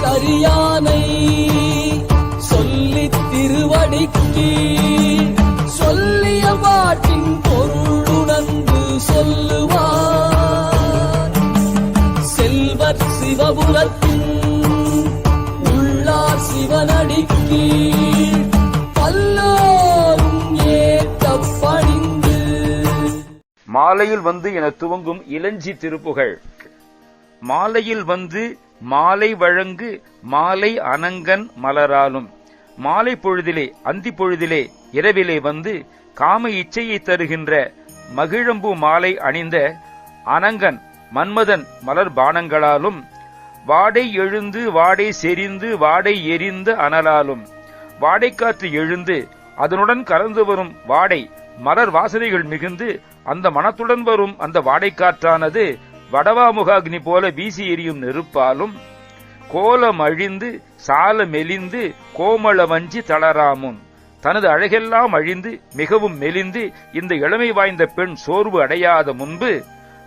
கரியானை சொல்லி திருவடிக்கு சொல்லிய பாட்டின் பொருளுணர்ந்து சொல்லுவார். செல்வர் சிவபுரத்தின் உள்ளார் சிவனடிக்கு பல்லோரும் ஏற்ற பணிந்து. மாலையில் வந்து என துவங்கும் இளஞ்சி திருப்புகழ். மாலையில் வந்து மாலை வழங்கு மாலை அனங்கன் மலராலும். மாலை பொழுதிலே, அந்தி பொழுதிலே, இரவிலே வந்து காம இச்சையை தருகின்ற மகிழம்பூ மாலை அணிந்த அனங்கன் மன்மதன் மலர் பானங்களாலும், வாடை எழுந்து வாடை செறிந்து வாடை எரிந்த அனலாலும். வாடைக்காற்று எழுந்து அதனுடன் கலந்து வரும் வாடை மலர் வாசனைகள் மிகுந்து அந்த மனத்துடன் வரும் அந்த வாடைக்காற்றானது வடவாமுகாக்னி போல வீசி எரியும் நெருப்பாலும், கோலம் அழிந்து சால மெலிந்து கோமள வஞ்சி தளராமுன். தனது அழகெல்லாம் அழிந்து மிகவும் மெலிந்து இந்த இளமை வாய்ந்த பெண் சோர்வு அடையாத முன்பு,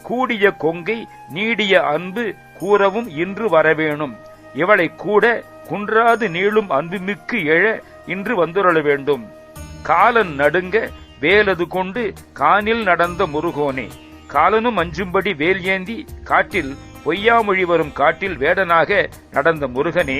கூடிய கொங்கை நீடிய அன்பு கூறவும் இன்று வரவேணும். இவளை கூட குன்றாது நீளும் அன்புமிக்கு எழ இன்று வந்துரள வேண்டும். காலன் நடுங்க வேலது கொண்டு கானில் நடந்த முருகோனே. காலனும் அஞ்சும்படி வேல் ஏந்தி காட்டில் பொய்யாமொழி வரும் காட்டில் வேடனாக நடந்த முருகனே.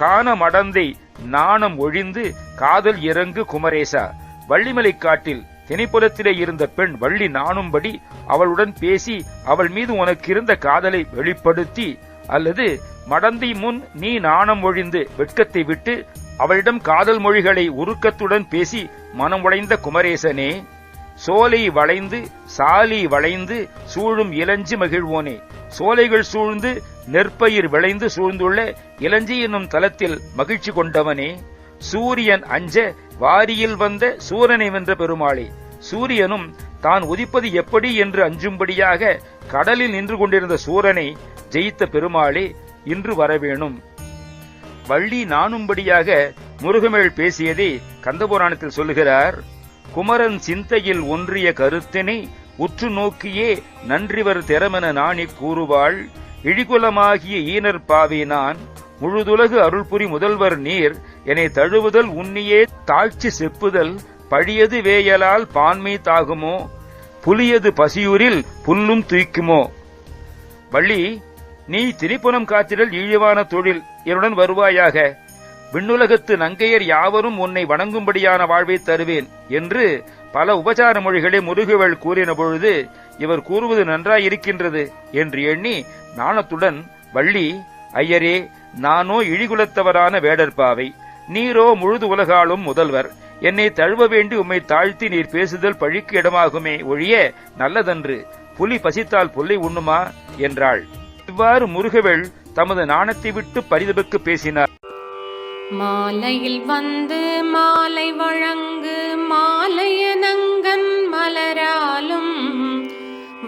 காண மடந்தை நாணம் ஒழிந்து காதல் இறங்கு குமரேசா. வள்ளிமலை காட்டில் திணைப்புலத்திலே இருந்த பெண் வள்ளி நாணும்படி அவளுடன் பேசி அவள் மீது உனக்கு இருந்த காதலை வெளிப்படுத்தி, அல்லது மடந்தை முன் நீ நாணம் ஒழிந்து வெட்கத்தை விட்டு அவளிடம் காதல் மொழிகளை உருக்கத்துடன் பேசி மனம் உடைந்த குமரேசனே. சோலை வளைந்து சாலி வளைந்து சூழும் இளஞ்சி மகிழ்வோனே. சோலைகள் சூழ்ந்து நெற்பயிர் விளைந்து சூழ்ந்துள்ள இளஞ்சி என்னும் தலத்தில் மகிழ்ச்சி கொண்டவனே. சூரியன் அஞ்ச வாரியில் வந்த சூரனை வென்ற பெருமாளே. சூரியனும் தான் உதிப்பது எப்படி என்று அஞ்சும்படியாக கடலில் நின்று கொண்டிருந்த சூரனை ஜெயித்த பெருமாளே இன்று வரவேணும். வள்ளி நாணும்படியாக முருகமேள் பேசியதை கந்தபுராணத்தில் சொல்லுகிறார். குமரன் சிந்தையில் ஒன்றிய கருத்தினை உற்று நோக்கியே நன்றிவர் திறமென நாணி கூறுவாள். இழிகுலமாகிய ஈனர் பாவே நான் முழுதுலகு அருள்புரி முதல்வர் நீர் என்னை தழுவுதல் உன்னியே தாழ்ச்சி செப்புதல் பழியது வேயலால் பான்மை தாகுமோ புலியது பசியூரில் புல்லும் தூய்க்குமோ. வள்ளி, நீ திரிபுரம் காத்திடல் இழிவான தொழில், என்னுடன் வருவாயாக. விண்ணுலகத்து நங்கையர் யாவரும் உன்னை வணங்கும்படியான வாழ்வை தருவேன் என்று பல உபசார மொழிகளை முருகவேள் கூறின பொழுது, இவர் கூறுவது நன்றாயிருக்கின்றது என்று எண்ணி நாணத்துடன், வள்ளி, ஐயரே, நானோ இழிகுலத்தவரான வேடற்பாவை, நீரோ முழுது உலகாலும் முதல்வர். என்னை தழுவ வேண்டி உம்மை தாழ்த்தி நீர் பேசுதல் பழிக்கு இடமாகுமே ஒழிய நல்லதன்று. புலி பசித்தால் புல்லை உண்ணுமா என்றாள். இவ்வாறு முருகவேள் தமது நாணத்தை விட்டு பரிதபிக்கு பேசினார். மாலையில் வந்து மாலை வழங்கு மாலையனங்கன் மலராலும்,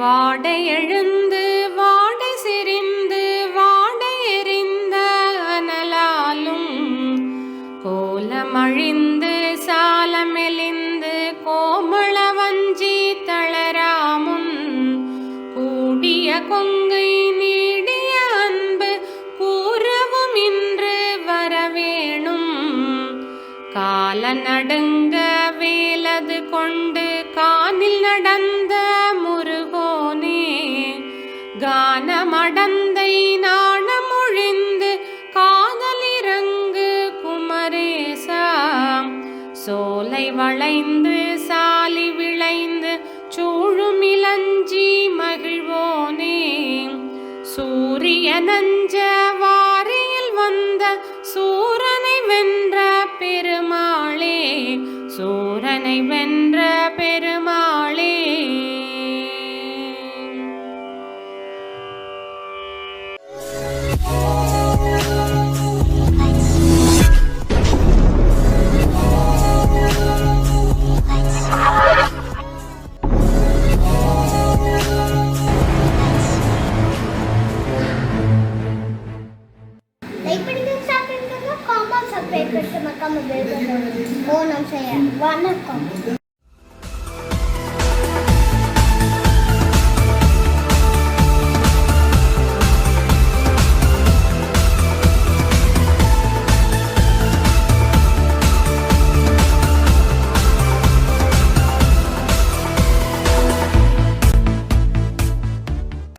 வாடை எழுந்து வாடை செறிந்து வாடை எரிந்த அனலாலும், கோலமழிந்து சாலமெலிந்து கோமள வஞ்சி தளராமுன், கூடிய கொங்கை நீடிய அன்பு கூறவும் இன்று வரவேணும். கால நடுங்க வேலது கொண்டு கானில் நடந்த முருகோனே. கானமடந்தை நாணமொழிந்து காதலிறங்கு குமரேசா. சோலை வளைந்து சாலி விளைந்து சூழும் இளஞ்சி மகிழ்வோனே. சூரிய நஞ்ச வாரியில் வந்த சூரனை வென்ற பெருமாளே. சூரனை வென்ற பெருமாளே. சப்ஸ்கிரைப் பண்ணிட்டு மறக்காம பெல் பட்டன் ஓ நம்ம செய்ய வணக்கம்.